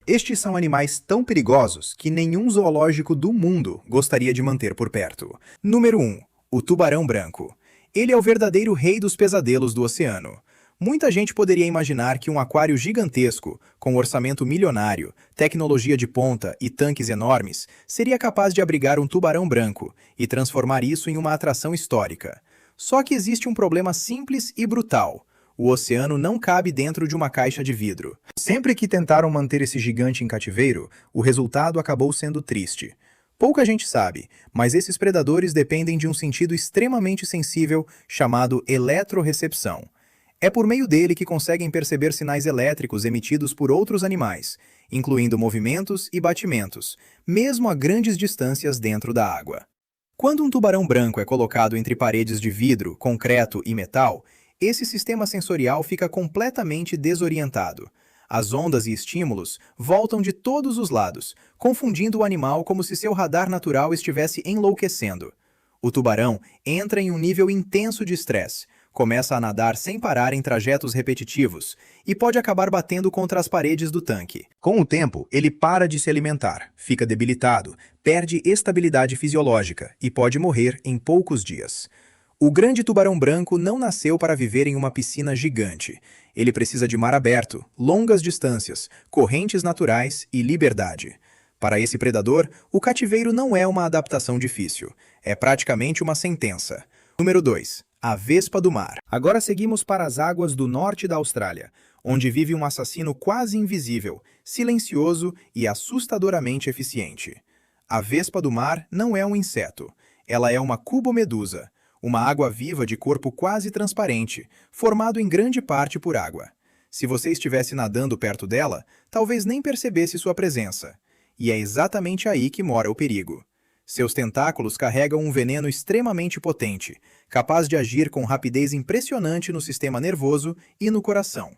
Estes são animais tão perigosos que nenhum zoológico do mundo gostaria de manter por perto. Número 1. O tubarão branco. Ele é o verdadeiro rei dos pesadelos do oceano. Muita gente poderia imaginar que um aquário gigantesco, com orçamento milionário, tecnologia de ponta e tanques enormes, seria capaz de abrigar um tubarão branco e transformar isso em uma atração histórica. Só que existe um problema simples e brutal. O oceano não cabe dentro de uma caixa de vidro. Sempre que tentaram manter esse gigante em cativeiro, o resultado acabou sendo triste. Pouca gente sabe, mas esses predadores dependem de um sentido extremamente sensível chamado eletrorecepção. É por meio dele que conseguem perceber sinais elétricos emitidos por outros animais, incluindo movimentos e batimentos, mesmo a grandes distâncias dentro da água. Quando um tubarão branco é colocado entre paredes de vidro, concreto e metal, esse sistema sensorial fica completamente desorientado. As ondas e estímulos voltam de todos os lados, confundindo o animal como se seu radar natural estivesse enlouquecendo. O tubarão entra em um nível intenso de estresse, começa a nadar sem parar em trajetos repetitivos e pode acabar batendo contra as paredes do tanque. Com o tempo, ele para de se alimentar, fica debilitado, perde estabilidade fisiológica e pode morrer em poucos dias. O grande tubarão branco não nasceu para viver em uma piscina gigante. Ele precisa de mar aberto, longas distâncias, correntes naturais e liberdade. Para esse predador, o cativeiro não é uma adaptação difícil. É praticamente uma sentença. Número 2. A vespa do mar. Agora seguimos para as águas do norte da Austrália, onde vive um assassino quase invisível, silencioso e assustadoramente eficiente. A vespa do mar não é um inseto. Ela é uma cubomedusa, uma água-viva de corpo quase transparente, formado em grande parte por água. Se você estivesse nadando perto dela, talvez nem percebesse sua presença. E é exatamente aí que mora o perigo. Seus tentáculos carregam um veneno extremamente potente, capaz de agir com rapidez impressionante no sistema nervoso e no coração.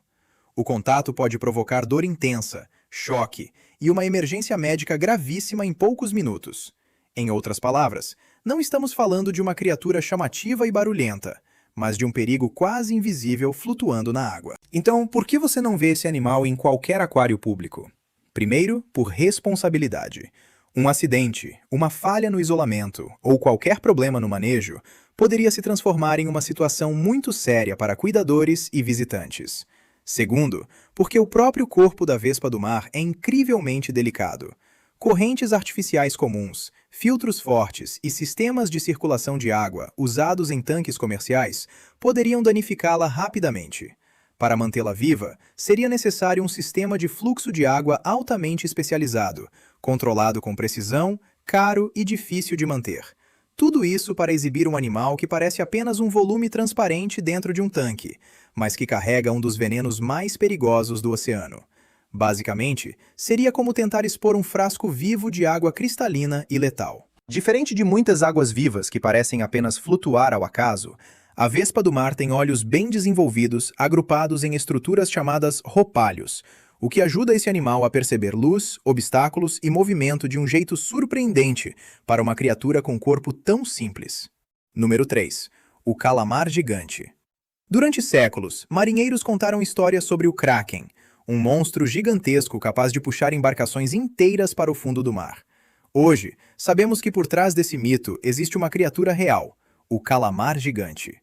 O contato pode provocar dor intensa, choque e uma emergência médica gravíssima em poucos minutos. Em outras palavras, não estamos falando de uma criatura chamativa e barulhenta, mas de um perigo quase invisível flutuando na água. Então, por que você não vê esse animal em qualquer aquário público? Primeiro, por responsabilidade. Um acidente, uma falha no isolamento ou qualquer problema no manejo poderia se transformar em uma situação muito séria para cuidadores e visitantes. Segundo, porque o próprio corpo da vespa do mar é incrivelmente delicado. Correntes artificiais comuns, filtros fortes e sistemas de circulação de água usados em tanques comerciais poderiam danificá-la rapidamente. Para mantê-la viva, seria necessário um sistema de fluxo de água altamente especializado, controlado com precisão, caro e difícil de manter. Tudo isso para exibir um animal que parece apenas um volume transparente dentro de um tanque, mas que carrega um dos venenos mais perigosos do oceano. Basicamente, seria como tentar expor um frasco vivo de água cristalina e letal. Diferente de muitas águas vivas que parecem apenas flutuar ao acaso, a vespa do mar tem olhos bem desenvolvidos, agrupados em estruturas chamadas roupalhos, o que ajuda esse animal a perceber luz, obstáculos e movimento de um jeito surpreendente para uma criatura com corpo tão simples. Número 3. O calamar gigante. Durante séculos, marinheiros contaram histórias sobre o Kraken, um monstro gigantesco capaz de puxar embarcações inteiras para o fundo do mar. Hoje, sabemos que por trás desse mito existe uma criatura real, o calamar gigante.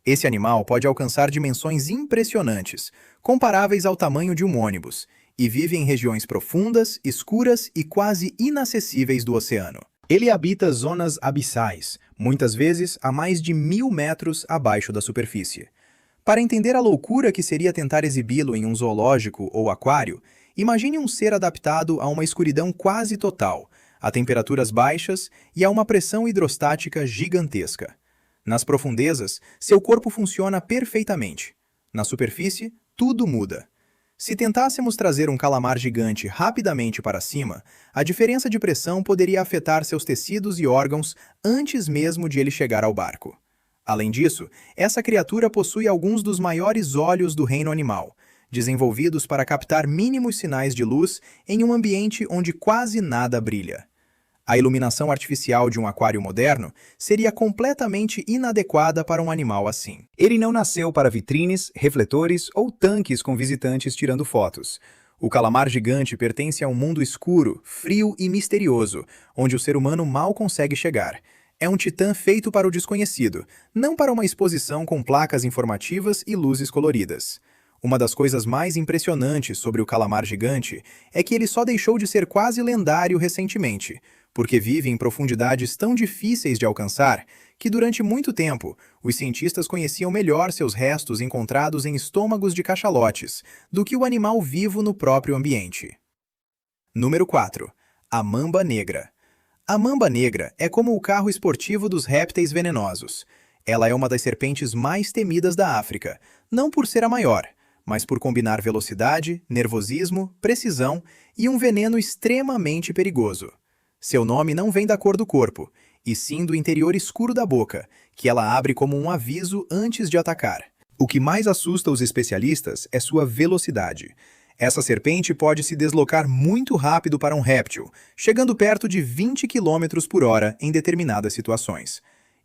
Esse animal pode alcançar dimensões impressionantes, comparáveis ao tamanho de um ônibus, e vive em regiões profundas, escuras e quase inacessíveis do oceano. Ele habita zonas abissais, muitas vezes a mais de 1000 metros abaixo da superfície. Para entender a loucura que seria tentar exibi-lo em um zoológico ou aquário, imagine um ser adaptado a uma escuridão quase total, a temperaturas baixas e a uma pressão hidrostática gigantesca. Nas profundezas, seu corpo funciona perfeitamente. Na superfície, tudo muda. Se tentássemos trazer um calamar gigante rapidamente para cima, a diferença de pressão poderia afetar seus tecidos e órgãos antes mesmo de ele chegar ao barco. Além disso, essa criatura possui alguns dos maiores olhos do reino animal, desenvolvidos para captar mínimos sinais de luz em um ambiente onde quase nada brilha. A iluminação artificial de um aquário moderno seria completamente inadequada para um animal assim. Ele não nasceu para vitrines, refletores ou tanques com visitantes tirando fotos. O calamar gigante pertence a um mundo escuro, frio e misterioso, onde o ser humano mal consegue chegar. É um titã feito para o desconhecido, não para uma exposição com placas informativas e luzes coloridas. Uma das coisas mais impressionantes sobre o calamar gigante é que ele só deixou de ser quase lendário recentemente, porque vive em profundidades tão difíceis de alcançar que durante muito tempo os cientistas conheciam melhor seus restos encontrados em estômagos de cachalotes do que o animal vivo no próprio ambiente. Número 4. A mamba negra. A mamba negra é como o carro esportivo dos répteis venenosos. Ela é uma das serpentes mais temidas da África, não por ser a maior, mas por combinar velocidade, nervosismo, precisão e um veneno extremamente perigoso. Seu nome não vem da cor do corpo, e sim do interior escuro da boca, que ela abre como um aviso antes de atacar. O que mais assusta os especialistas é sua velocidade. Essa serpente pode se deslocar muito rápido para um réptil, chegando perto de 20 km por hora em determinadas situações.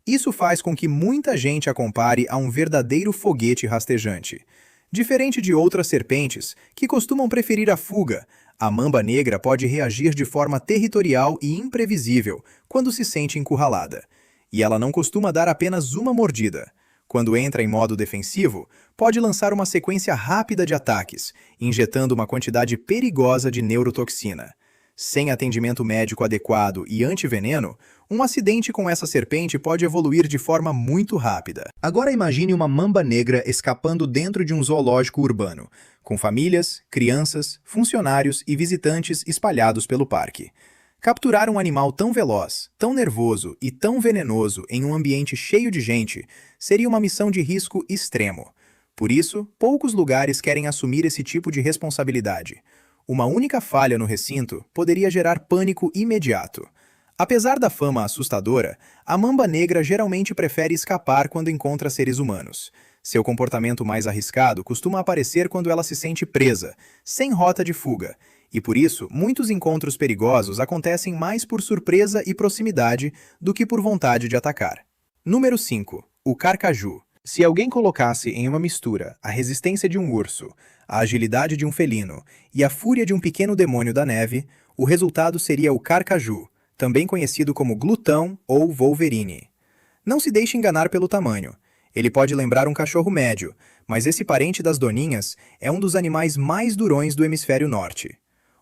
Isso faz com que muita gente a compare a um verdadeiro foguete rastejante. Diferente de outras serpentes, que costumam preferir a fuga, a mamba negra pode reagir de forma territorial e imprevisível quando se sente encurralada. E ela não costuma dar apenas uma mordida. Quando entra em modo defensivo, pode lançar uma sequência rápida de ataques, injetando uma quantidade perigosa de neurotoxina. Sem atendimento médico adequado e antiveneno, um acidente com essa serpente pode evoluir de forma muito rápida. Agora imagine uma mamba negra escapando dentro de um zoológico urbano, com famílias, crianças, funcionários e visitantes espalhados pelo parque. Capturar um animal tão veloz, tão nervoso e tão venenoso em um ambiente cheio de gente seria uma missão de risco extremo. Por isso, poucos lugares querem assumir esse tipo de responsabilidade. Uma única falha no recinto poderia gerar pânico imediato. Apesar da fama assustadora, a mamba negra geralmente prefere escapar quando encontra seres humanos. Seu comportamento mais arriscado costuma aparecer quando ela se sente presa, sem rota de fuga, e por isso muitos encontros perigosos acontecem mais por surpresa e proximidade do que por vontade de atacar. Número 5. O carcaju. Se alguém colocasse em uma mistura a resistência de um urso, a agilidade de um felino e a fúria de um pequeno demônio da neve, o resultado seria o carcaju, também conhecido como glutão ou wolverine. Não se deixe enganar pelo tamanho. Ele pode lembrar um cachorro médio, mas esse parente das doninhas é um dos animais mais durões do hemisfério norte.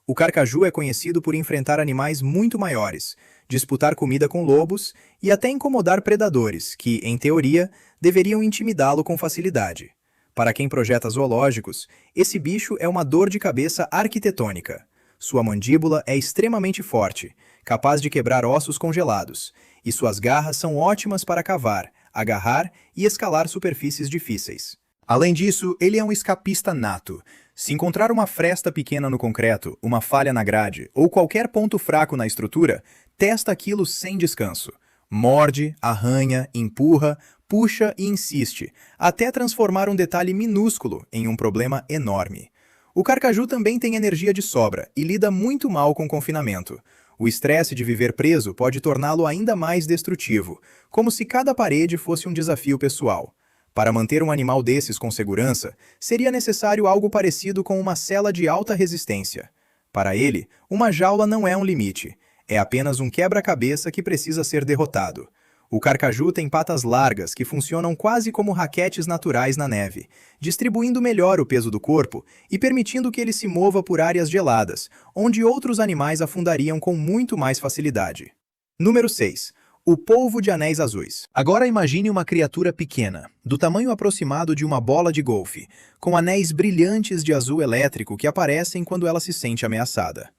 O carcaju é conhecido por enfrentar animais muito maiores, disputar comida com lobos e até incomodar predadores que, em teoria, deveriam intimidá-lo com facilidade. Para quem projeta zoológicos, esse bicho é uma dor de cabeça arquitetônica. Sua mandíbula é extremamente forte, capaz de quebrar ossos congelados, e suas garras são ótimas para cavar, agarrar e escalar superfícies difíceis. Além disso, ele é um escapista nato. Se encontrar uma fresta pequena no concreto, uma falha na grade ou qualquer ponto fraco na estrutura, testa aquilo sem descanso. Morde, arranha, empurra, puxa e insiste, até transformar um detalhe minúsculo em um problema enorme. O carcaju também tem energia de sobra e lida muito mal com confinamento. O estresse de viver preso pode torná-lo ainda mais destrutivo, como se cada parede fosse um desafio pessoal. Para manter um animal desses com segurança, seria necessário algo parecido com uma cela de alta resistência. Para ele, uma jaula não é um limite, é apenas um quebra-cabeça que precisa ser derrotado. O carcaju tem patas largas que funcionam quase como raquetes naturais na neve, distribuindo melhor o peso do corpo e permitindo que ele se mova por áreas geladas, onde outros animais afundariam com muito mais facilidade. Número 6. O polvo de anéis azuis. Agora imagine uma criatura pequena, do tamanho aproximado de uma bola de golfe, com anéis brilhantes de azul elétrico que aparecem quando ela se sente ameaçada.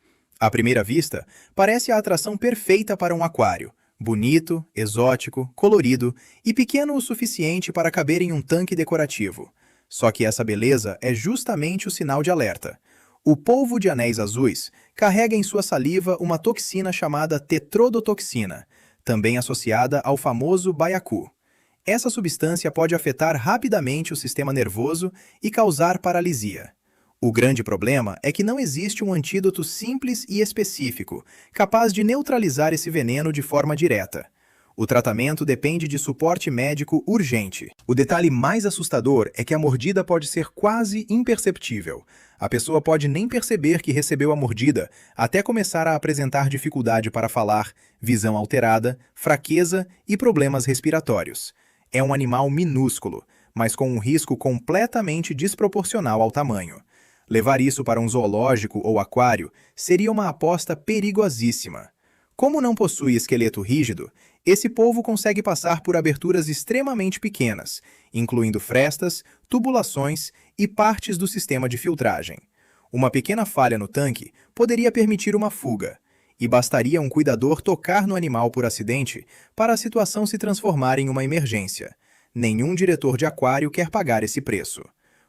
À primeira vista, parece a atração perfeita para um aquário. Bonito, exótico, colorido e pequeno o suficiente para caber em um tanque decorativo. Só que essa beleza é justamente o sinal de alerta. O polvo de anéis azuis carrega em sua saliva uma toxina chamada tetrodotoxina, também associada ao famoso baiacu. Essa substância pode afetar rapidamente o sistema nervoso e causar paralisia. O grande problema é que não existe um antídoto simples e específico, capaz de neutralizar esse veneno de forma direta. O tratamento depende de suporte médico urgente. O detalhe mais assustador é que a mordida pode ser quase imperceptível. A pessoa pode nem perceber que recebeu a mordida até começar a apresentar dificuldade para falar, visão alterada, fraqueza e problemas respiratórios. É um animal minúsculo, mas com um risco completamente desproporcional ao tamanho. Levar isso para um zoológico ou aquário seria uma aposta perigosíssima. Como não possui esqueleto rígido, esse polvo consegue passar por aberturas extremamente pequenas, incluindo frestas, tubulações e partes do sistema de filtragem. Uma pequena falha no tanque poderia permitir uma fuga, e bastaria um cuidador tocar no animal por acidente para a situação se transformar em uma emergência. Nenhum diretor de aquário quer pagar esse preço.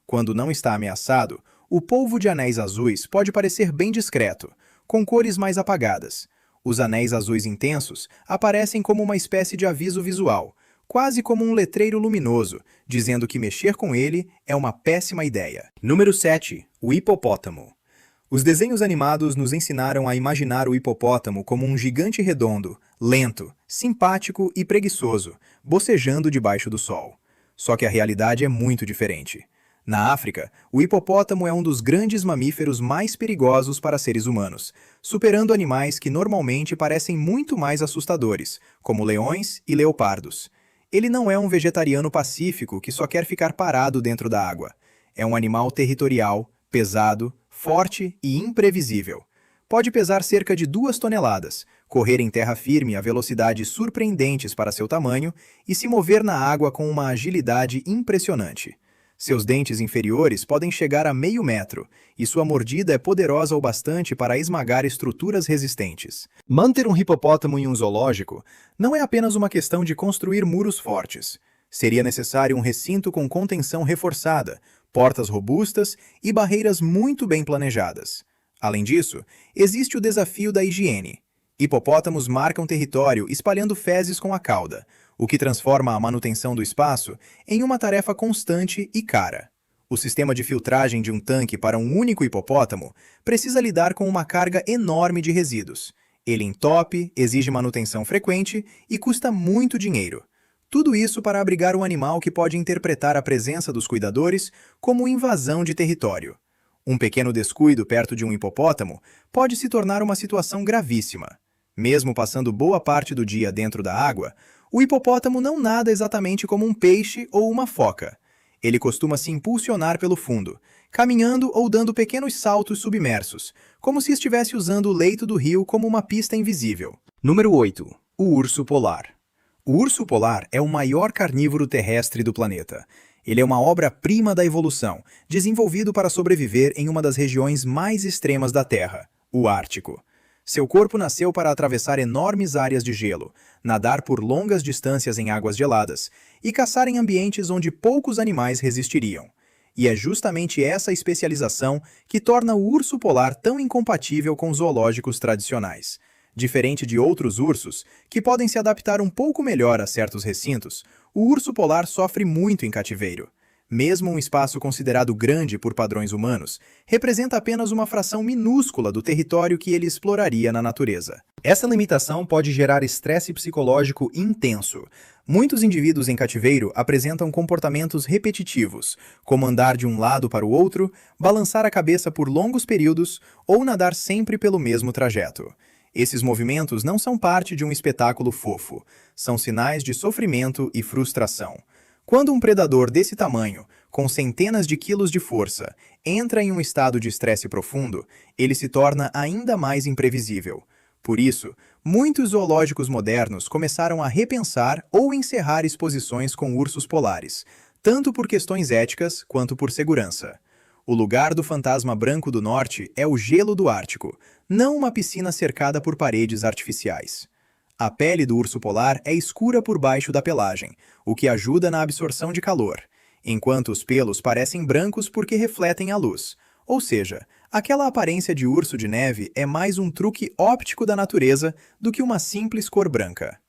Quando não está ameaçado, o polvo de anéis azuis pode parecer bem discreto, com cores mais apagadas. Os anéis azuis intensos aparecem como uma espécie de aviso visual, quase como um letreiro luminoso, dizendo que mexer com ele é uma péssima ideia. Número 7. O hipopótamo. Os desenhos animados nos ensinaram a imaginar o hipopótamo como um gigante redondo, lento, simpático e preguiçoso, bocejando debaixo do sol. Só que a realidade é muito diferente. Na África, o hipopótamo é um dos grandes mamíferos mais perigosos para seres humanos, superando animais que normalmente parecem muito mais assustadores, como leões e leopardos. Ele não é um vegetariano pacífico que só quer ficar parado dentro da água. É um animal territorial, pesado, forte e imprevisível. Pode pesar cerca de 2 toneladas, correr em terra firme a velocidades surpreendentes para seu tamanho e se mover na água com uma agilidade impressionante. Seus dentes inferiores podem chegar a meio metro, e sua mordida é poderosa o bastante para esmagar estruturas resistentes. Manter um hipopótamo em um zoológico não é apenas uma questão de construir muros fortes. Seria necessário um recinto com contenção reforçada, portas robustas e barreiras muito bem planejadas. Além disso, existe o desafio da higiene. Hipopótamos marcam território espalhando fezes com a cauda, o que transforma a manutenção do espaço em uma tarefa constante e cara. O sistema de filtragem de um tanque para um único hipopótamo precisa lidar com uma carga enorme de resíduos. Ele entope, exige manutenção frequente e custa muito dinheiro. Tudo isso para abrigar um animal que pode interpretar a presença dos cuidadores como invasão de território. Um pequeno descuido perto de um hipopótamo pode se tornar uma situação gravíssima. Mesmo passando boa parte do dia dentro da água, o hipopótamo não nada exatamente como um peixe ou uma foca. Ele costuma se impulsionar pelo fundo, caminhando ou dando pequenos saltos submersos, como se estivesse usando o leito do rio como uma pista invisível. Número 8. O urso polar. O urso polar é o maior carnívoro terrestre do planeta. Ele é uma obra-prima da evolução, desenvolvido para sobreviver em uma das regiões mais extremas da Terra, o Ártico. Seu corpo nasceu para atravessar enormes áreas de gelo, nadar por longas distâncias em águas geladas e caçar em ambientes onde poucos animais resistiriam. E é justamente essa especialização que torna o urso polar tão incompatível com zoológicos tradicionais. Diferente de outros ursos, que podem se adaptar um pouco melhor a certos recintos, o urso polar sofre muito em cativeiro. Mesmo um espaço considerado grande por padrões humanos, representa apenas uma fração minúscula do território que ele exploraria na natureza. Essa limitação pode gerar estresse psicológico intenso. Muitos indivíduos em cativeiro apresentam comportamentos repetitivos, como andar de um lado para o outro, balançar a cabeça por longos períodos ou nadar sempre pelo mesmo trajeto. Esses movimentos não são parte de um espetáculo fofo, são sinais de sofrimento e frustração. Quando um predador desse tamanho, com centenas de quilos de força, entra em um estado de estresse profundo, ele se torna ainda mais imprevisível. Por isso, muitos zoológicos modernos começaram a repensar ou encerrar exposições com ursos polares, tanto por questões éticas quanto por segurança. O lugar do fantasma branco do norte é o gelo do Ártico, não uma piscina cercada por paredes artificiais. A pele do urso polar é escura por baixo da pelagem, o que ajuda na absorção de calor, enquanto os pelos parecem brancos porque refletem a luz. Ou seja, aquela aparência de urso de neve é mais um truque óptico da natureza do que uma simples cor branca.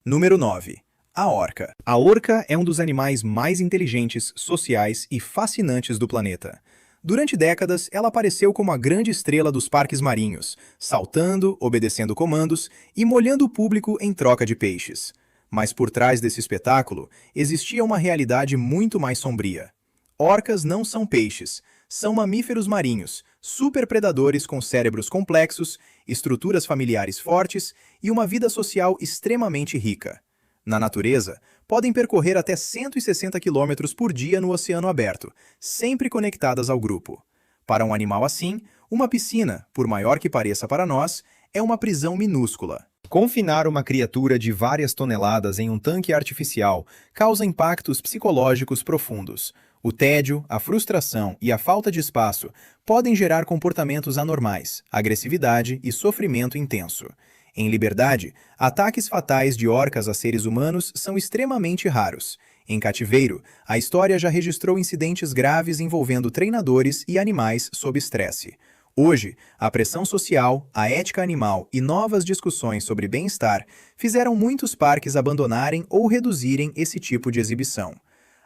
Número 9. A orca. A orca é um dos animais mais inteligentes, sociais e fascinantes do planeta. Durante décadas, ela apareceu como a grande estrela dos parques marinhos, saltando, obedecendo comandos e molhando o público em troca de peixes. Mas por trás desse espetáculo, existia uma realidade muito mais sombria. Orcas não são peixes, são mamíferos marinhos, superpredadores com cérebros complexos, estruturas familiares fortes e uma vida social extremamente rica. Na natureza, podem percorrer até 160 quilômetros por dia no oceano aberto, sempre conectadas ao grupo. Para um animal assim, uma piscina, por maior que pareça para nós, é uma prisão minúscula. Confinar uma criatura de várias toneladas em um tanque artificial causa impactos psicológicos profundos. O tédio, a frustração e a falta de espaço podem gerar comportamentos anormais, agressividade e sofrimento intenso. Em liberdade, ataques fatais de orcas a seres humanos são extremamente raros. Em cativeiro, a história já registrou incidentes graves envolvendo treinadores e animais sob estresse. Hoje, a pressão social, a ética animal e novas discussões sobre bem-estar fizeram muitos parques abandonarem ou reduzirem esse tipo de exibição.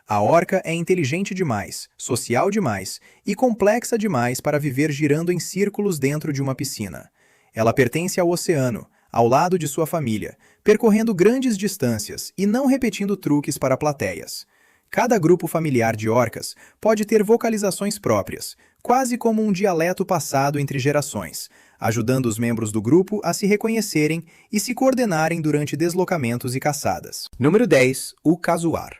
A orca é inteligente demais, social demais e complexa demais para viver girando em círculos dentro de uma piscina. Ela pertence ao oceano, ao lado de sua família, percorrendo grandes distâncias e não repetindo truques para plateias. Cada grupo familiar de orcas pode ter vocalizações próprias, quase como um dialeto passado entre gerações, ajudando os membros do grupo a se reconhecerem e se coordenarem durante deslocamentos e caçadas. Número 10. O casuar.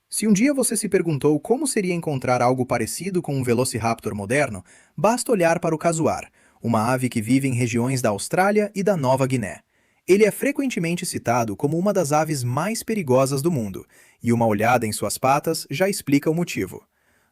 Se um dia você se perguntou como seria encontrar algo parecido com um Velociraptor moderno, basta olhar para o casuar, uma ave que vive em regiões da Austrália e da Nova Guiné. Ele é frequentemente citado como uma das aves mais perigosas do mundo, e uma olhada em suas patas já explica o motivo.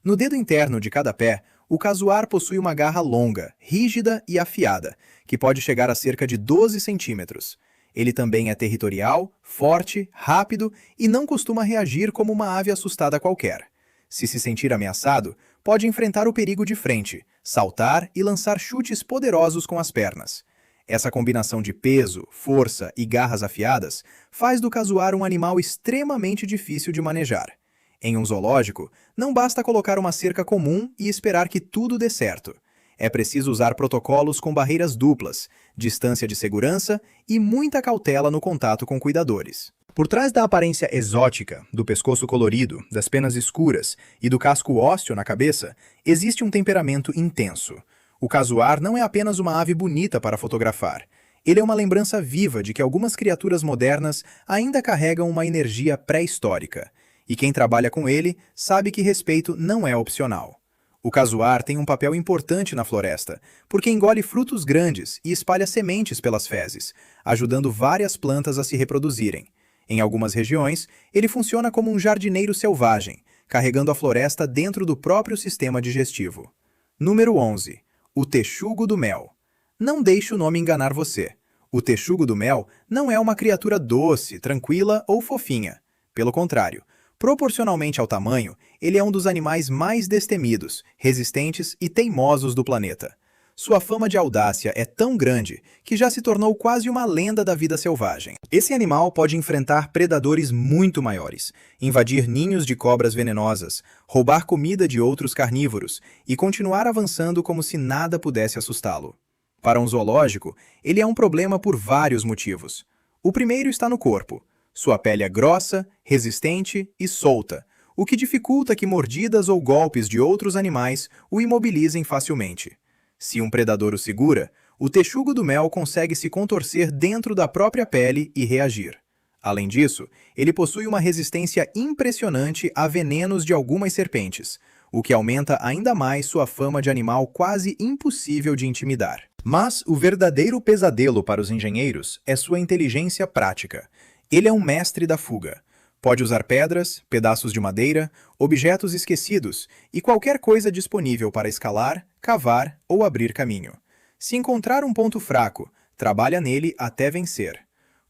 No dedo interno de cada pé, o casuar possui uma garra longa, rígida e afiada, que pode chegar a cerca de 12 centímetros. Ele também é territorial, forte, rápido e não costuma reagir como uma ave assustada qualquer. Se sentir ameaçado, pode enfrentar o perigo de frente, saltar e lançar chutes poderosos com as pernas. Essa combinação de peso, força e garras afiadas faz do casuar um animal extremamente difícil de manejar. Em um zoológico, não basta colocar uma cerca comum e esperar que tudo dê certo. É preciso usar protocolos com barreiras duplas, distância de segurança e muita cautela no contato com cuidadores. Por trás da aparência exótica, do pescoço colorido, das penas escuras e do casco ósseo na cabeça, existe um temperamento intenso. O casuar não é apenas uma ave bonita para fotografar. Ele é uma lembrança viva de que algumas criaturas modernas ainda carregam uma energia pré-histórica. E quem trabalha com ele sabe que respeito não é opcional. O casuar tem um papel importante na floresta, porque engole frutos grandes e espalha sementes pelas fezes, ajudando várias plantas a se reproduzirem. Em algumas regiões, ele funciona como um jardineiro selvagem, carregando a floresta dentro do próprio sistema digestivo. Número 11. O texugo do mel. Não deixe o nome enganar você. O texugo do mel não é uma criatura doce, tranquila ou fofinha. Pelo contrário, proporcionalmente ao tamanho, ele é um dos animais mais destemidos, resistentes e teimosos do planeta. Sua fama de audácia é tão grande que já se tornou quase uma lenda da vida selvagem. Esse animal pode enfrentar predadores muito maiores, invadir ninhos de cobras venenosas, roubar comida de outros carnívoros e continuar avançando como se nada pudesse assustá-lo. Para um zoológico, ele é um problema por vários motivos. O primeiro está no corpo. Sua pele é grossa, resistente e solta, o que dificulta que mordidas ou golpes de outros animais o imobilizem facilmente. Se um predador o segura, o texugo do mel consegue se contorcer dentro da própria pele e reagir. Além disso, ele possui uma resistência impressionante a venenos de algumas serpentes, o que aumenta ainda mais sua fama de animal quase impossível de intimidar. Mas o verdadeiro pesadelo para os engenheiros é sua inteligência prática. Ele é um mestre da fuga. Pode usar pedras, pedaços de madeira, objetos esquecidos e qualquer coisa disponível para escalar, cavar ou abrir caminho. Se encontrar um ponto fraco, trabalha nele até vencer.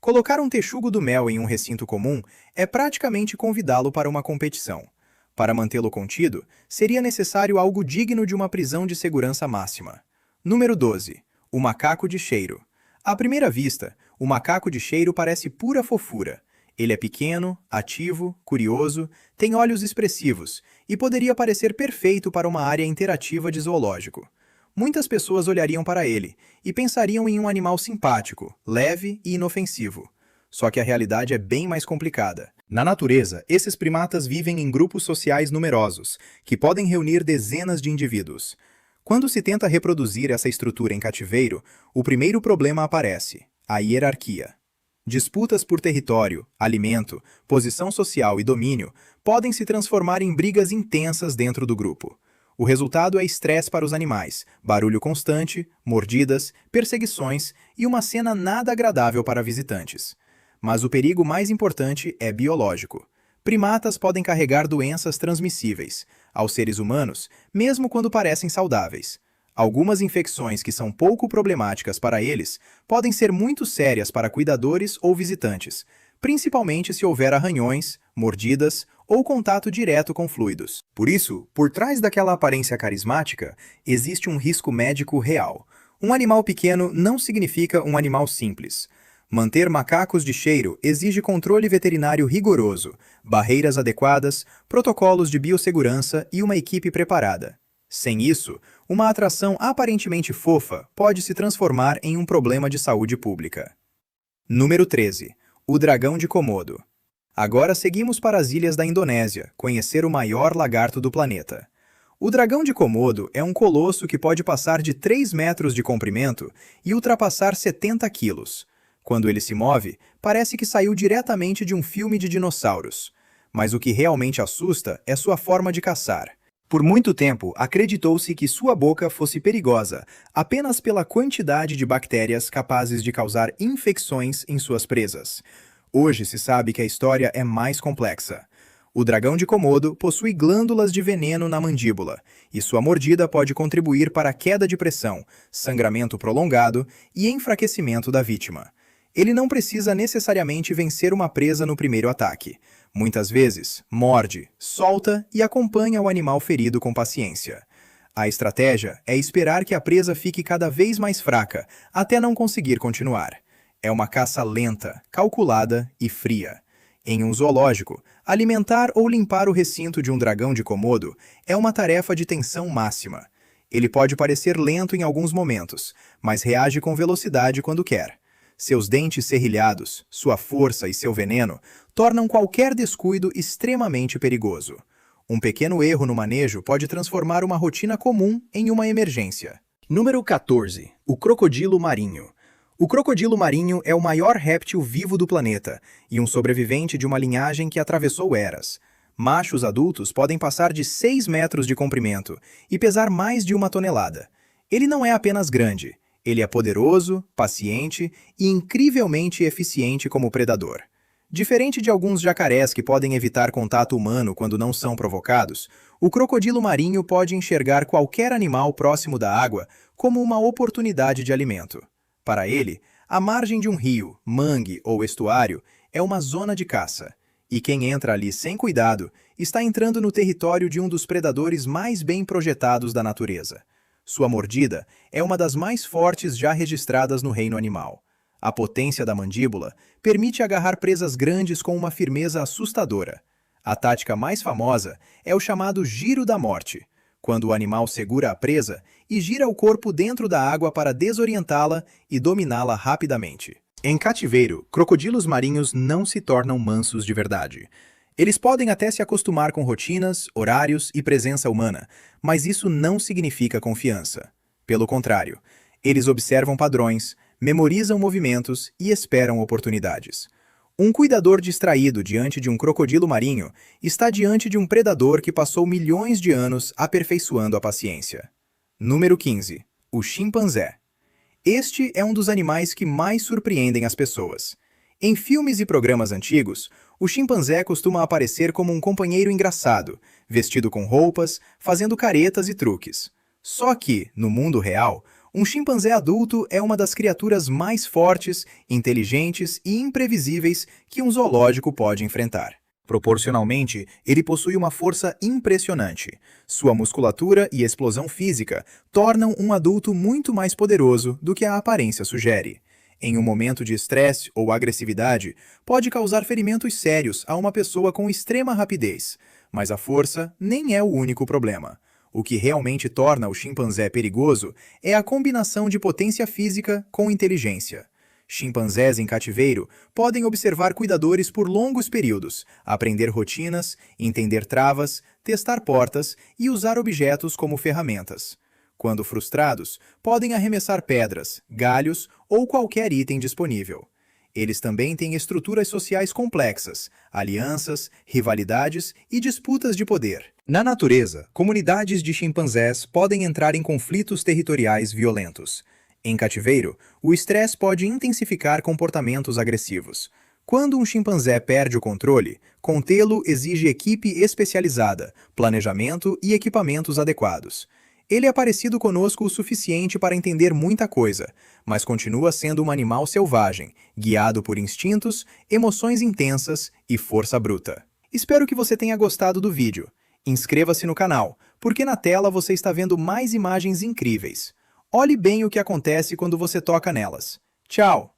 Colocar um texugo do mel em um recinto comum é praticamente convidá-lo para uma competição. Para mantê-lo contido, seria necessário algo digno de uma prisão de segurança máxima. Número 12. O macaco de cheiro. À primeira vista, o macaco de cheiro parece pura fofura. Ele é pequeno, ativo, curioso, tem olhos expressivos e poderia parecer perfeito para uma área interativa de zoológico. Muitas pessoas olhariam para ele e pensariam em um animal simpático, leve e inofensivo. Só que a realidade é bem mais complicada. Na natureza, esses primatas vivem em grupos sociais numerosos, que podem reunir dezenas de indivíduos. Quando se tenta reproduzir essa estrutura em cativeiro, o primeiro problema aparece: a hierarquia. Disputas por território, alimento, posição social e domínio podem se transformar em brigas intensas dentro do grupo. O resultado é estresse para os animais, barulho constante, mordidas, perseguições e uma cena nada agradável para visitantes. Mas o perigo mais importante é biológico. Primatas podem carregar doenças transmissíveis aos seres humanos, mesmo quando parecem saudáveis. Algumas infecções que são pouco problemáticas para eles podem ser muito sérias para cuidadores ou visitantes, principalmente se houver arranhões, mordidas ou contato direto com fluidos. Por isso, por trás daquela aparência carismática, existe um risco médico real. Um animal pequeno não significa um animal simples. Manter macacos de cheiro exige controle veterinário rigoroso, barreiras adequadas, protocolos de biossegurança e uma equipe preparada. Sem isso, uma atração aparentemente fofa pode se transformar em um problema de saúde pública. Número 13. O dragão de Komodo. Agora seguimos para as ilhas da Indonésia, conhecer o maior lagarto do planeta. O dragão de Komodo é um colosso que pode passar de 3 metros de comprimento e ultrapassar 70 quilos. Quando ele se move, parece que saiu diretamente de um filme de dinossauros. Mas o que realmente assusta é sua forma de caçar. Por muito tempo, acreditou-se que sua boca fosse perigosa, apenas pela quantidade de bactérias capazes de causar infecções em suas presas. Hoje se sabe que a história é mais complexa. O dragão de Komodo possui glândulas de veneno na mandíbula, e sua mordida pode contribuir para a queda de pressão, sangramento prolongado e enfraquecimento da vítima. Ele não precisa necessariamente vencer uma presa no primeiro ataque. Muitas vezes, morde, solta e acompanha o animal ferido com paciência. A estratégia é esperar que a presa fique cada vez mais fraca, até não conseguir continuar. É uma caça lenta, calculada e fria. Em um zoológico, alimentar ou limpar o recinto de um dragão de Komodo é uma tarefa de tensão máxima. Ele pode parecer lento em alguns momentos, mas reage com velocidade quando quer. Seus dentes serrilhados, sua força e seu veneno tornam qualquer descuido extremamente perigoso. Um pequeno erro no manejo pode transformar uma rotina comum em uma emergência. Número 14. O crocodilo marinho. O crocodilo marinho é o maior réptil vivo do planeta e um sobrevivente de uma linhagem que atravessou eras. Machos adultos podem passar de 6 metros de comprimento e pesar mais de 1 tonelada. Ele não é apenas grande. Ele é poderoso, paciente e incrivelmente eficiente como predador. Diferente de alguns jacarés que podem evitar contato humano quando não são provocados, o crocodilo marinho pode enxergar qualquer animal próximo da água como uma oportunidade de alimento. Para ele, a margem de um rio, mangue ou estuário é uma zona de caça, e quem entra ali sem cuidado está entrando no território de um dos predadores mais bem projetados da natureza. Sua mordida é uma das mais fortes já registradas no reino animal. A potência da mandíbula permite agarrar presas grandes com uma firmeza assustadora. A tática mais famosa é o chamado giro da morte, quando o animal segura a presa e gira o corpo dentro da água para desorientá-la e dominá-la rapidamente. Em cativeiro, crocodilos marinhos não se tornam mansos de verdade. Eles podem até se acostumar com rotinas, horários e presença humana, mas isso não significa confiança. Pelo contrário, eles observam padrões, memorizam movimentos e esperam oportunidades. Um cuidador distraído diante de um crocodilo marinho está diante de um predador que passou milhões de anos aperfeiçoando a paciência. Número 15. O chimpanzé. Este é um dos animais que mais surpreendem as pessoas. Em filmes e programas antigos, o chimpanzé costuma aparecer como um companheiro engraçado, vestido com roupas, fazendo caretas e truques. Só que, no mundo real, um chimpanzé adulto é uma das criaturas mais fortes, inteligentes e imprevisíveis que um zoológico pode enfrentar. Proporcionalmente, ele possui uma força impressionante. Sua musculatura e explosão física tornam um adulto muito mais poderoso do que a aparência sugere. Em um momento de estresse ou agressividade, pode causar ferimentos sérios a uma pessoa com extrema rapidez, mas a força nem é o único problema. O que realmente torna o chimpanzé perigoso é a combinação de potência física com inteligência. Chimpanzés em cativeiro podem observar cuidadores por longos períodos, aprender rotinas, entender travas, testar portas e usar objetos como ferramentas. Quando frustrados, podem arremessar pedras, galhos ou qualquer item disponível. Eles também têm estruturas sociais complexas, alianças, rivalidades e disputas de poder. Na natureza, comunidades de chimpanzés podem entrar em conflitos territoriais violentos. Em cativeiro, o estresse pode intensificar comportamentos agressivos. Quando um chimpanzé perde o controle, contê-lo exige equipe especializada, planejamento e equipamentos adequados. Ele é parecido conosco o suficiente para entender muita coisa, mas continua sendo um animal selvagem, guiado por instintos, emoções intensas e força bruta. Espero que você tenha gostado do vídeo. Inscreva-se no canal, porque na tela você está vendo mais imagens incríveis. Olhe bem o que acontece quando você toca nelas. Tchau!